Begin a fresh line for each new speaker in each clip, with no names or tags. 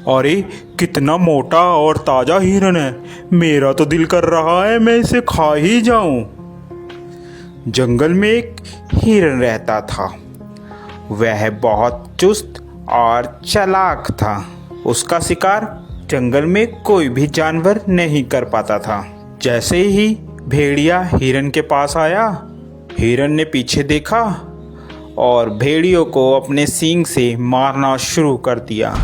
अरे कितना मोटा और ताजा हिरन है। मेरा तो दिल कर रहा है मैं इसे खा ही जाऊं। जंगल में एक हिरन रहता था। वह बहुत चुस्त और चालाक था। उसका शिकार जंगल में कोई भी जानवर नहीं कर पाता था। जैसे ही भेड़िया हिरन के पास आया, हिरन ने पीछे देखा और भेड़ियों को अपने सींग से मारना शुरू कर दिया।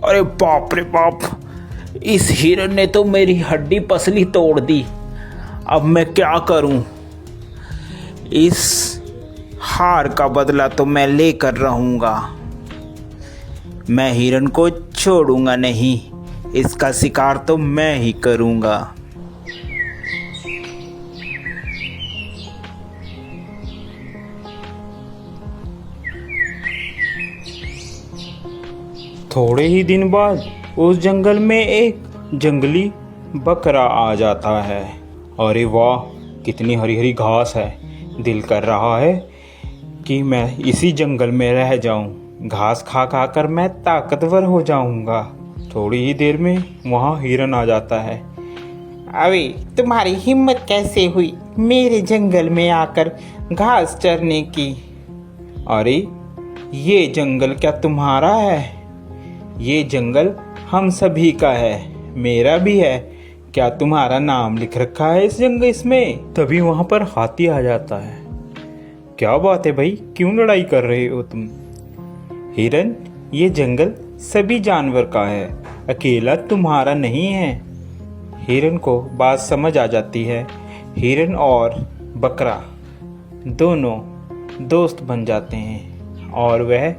अरे बाप रे बाप, इस हिरन ने तो मेरी हड्डी पसली तोड़ दी। अब मैं क्या करूं? इस हार का बदला तो मैं लेकर रहूंगा। मैं हिरन को छोड़ूंगा नहीं। इसका शिकार तो मैं ही करूंगा।
थोड़े ही दिन बाद उस जंगल में एक जंगली बकरा आ जाता है। अरे वाह, कितनी हरी हरी घास है। दिल कर रहा है कि मैं इसी जंगल में रह जाऊं। घास खा खा कर मैं ताकतवर हो जाऊंगा। थोड़ी ही देर में वहाँ हिरन आ जाता है।
अरे तुम्हारी हिम्मत कैसे हुई मेरे जंगल में आकर घास चरने की?
अरे ये जंगल क्या तुम्हारा है? ये जंगल हम सभी का है, मेरा भी है। क्या तुम्हारा नाम लिख रखा है इस जंगल इसमें? तभी वहां पर हाथी आ जाता है। क्या बात है भाई, क्यों लड़ाई कर रहे हो तुम? हिरन, ये जंगल सभी जानवर का है, अकेला तुम्हारा नहीं है। हिरन को बात समझ आ जाती है। हिरन और बकरा दोनों दोस्त बन जाते हैं और वह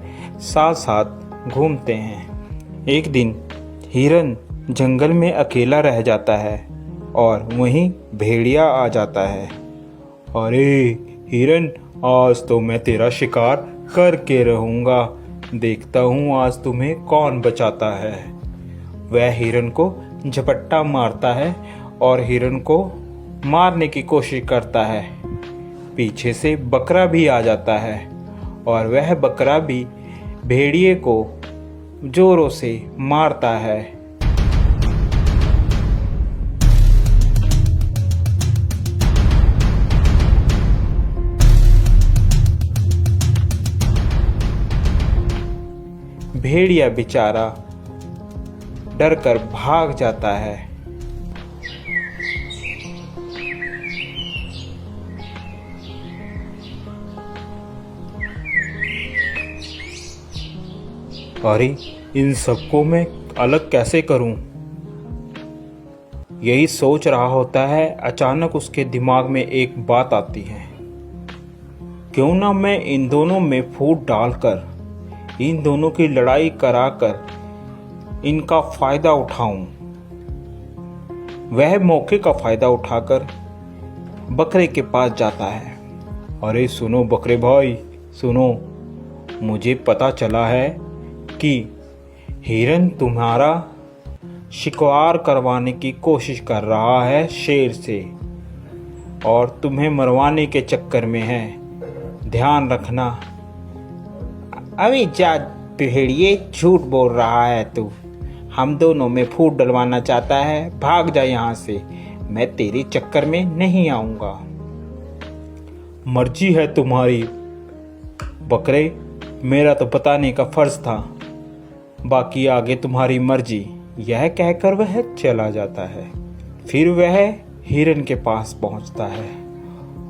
साथ साथ घूमते हैं। एक दिन हिरन जंगल में अकेला रह जाता है और वहीं भेड़िया आ जाता है। अरे हिरन, आज तो मैं तेरा शिकार करके रहूंगा। देखता हूँ आज तुम्हें कौन बचाता है। वह हिरन को झपट्टा मारता है और हिरन को मारने की कोशिश करता है। पीछे से बकरा भी आ जाता है और वह बकरा भी भेड़िए को जोरों से मारता है। भेड़िया बेचारा डरकर भाग जाता है। अरे इन सबको मैं अलग कैसे करूं? यही सोच रहा होता है, अचानक उसके दिमाग में एक बात आती है। क्यों ना मैं इन दोनों में फूट डालकर इन दोनों की लड़ाई कराकर इनका फायदा उठाऊं। वह मौके का फायदा उठाकर बकरे के पास जाता है। अरे सुनो बकरे भाई, सुनो, मुझे पता चला है कि हिरन तुम्हारा शिकार करवाने की कोशिश कर रहा है शेर से और तुम्हें मरवाने के चक्कर में है। ध्यान रखना।
अभी जा भेड़िए, झूठ बोल रहा है तू। हम दोनों में फूट डलवाना चाहता है? भाग जा यहाँ से, मैं तेरे चक्कर में नहीं आऊंगा।
मर्जी है तुम्हारी बकरे, मेरा तो बताने का फर्ज था, बाकी आगे तुम्हारी मर्जी। यह कहकर वह चला जाता है। फिर वह हिरन के पास पहुंचता है।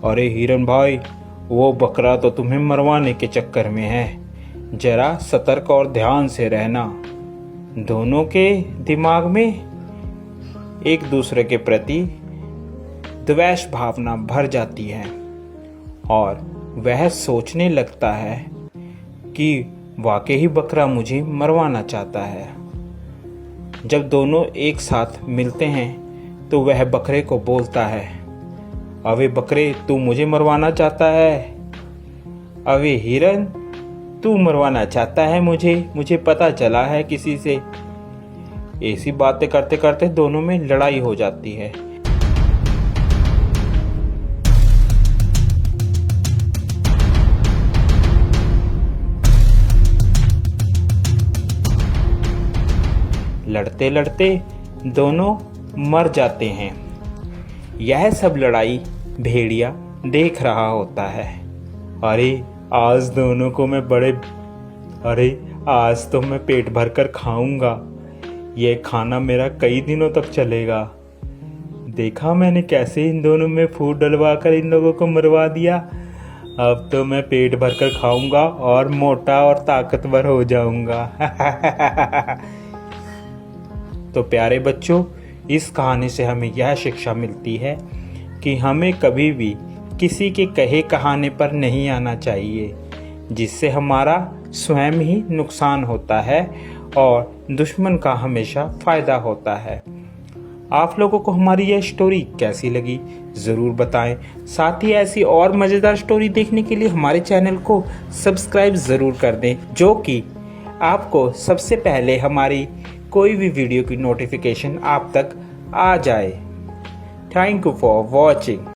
अरे हिरन भाई, वो बकरा तो तुम्हें मरवाने के चक्कर में है। जरा सतर्क और ध्यान से रहना। दोनों के दिमाग में एक दूसरे के प्रति द्वेष भावना भर जाती है और वह सोचने लगता है कि वाकई ही बकरा मुझे मरवाना चाहता है। जब दोनों एक साथ मिलते हैं तो वह बकरे को बोलता है, अबे बकरे, तू मुझे मरवाना चाहता है? अबे हिरन, तू मरवाना चाहता है मुझे पता चला है किसी से। ऐसी बातें करते करते दोनों में लड़ाई हो जाती है। लड़ते लड़ते दोनों मर जाते हैं। यह सब लड़ाई भेड़िया देख रहा होता है। अरे आज दोनों को मैं आज तो मैं पेट भर कर खाऊंगा। यह खाना मेरा कई दिनों तक चलेगा। देखा मैंने कैसे इन दोनों में फूट डलवा कर इन लोगों को मरवा दिया। अब तो मैं पेट भर कर खाऊंगा और मोटा और ताकतवर हो जाऊंगा। तो प्यारे बच्चों, इस कहानी से हमें यह शिक्षा मिलती है कि हमें कभी भी किसी के कहे कहाने पर नहीं आना चाहिए, जिससे हमारा स्वयं ही नुकसान होता है और दुश्मन का हमेशा फ़ायदा होता है। आप लोगों को हमारी यह स्टोरी कैसी लगी ज़रूर बताएं। साथ ही ऐसी और मज़ेदार स्टोरी देखने के लिए हमारे चैनल को सब्सक्राइब ज़रूर कर दें, जो कि आपको सबसे पहले हमारी कोई भी वीडियो की नोटिफिकेशन आप तक आ जाए। Thank you for watching.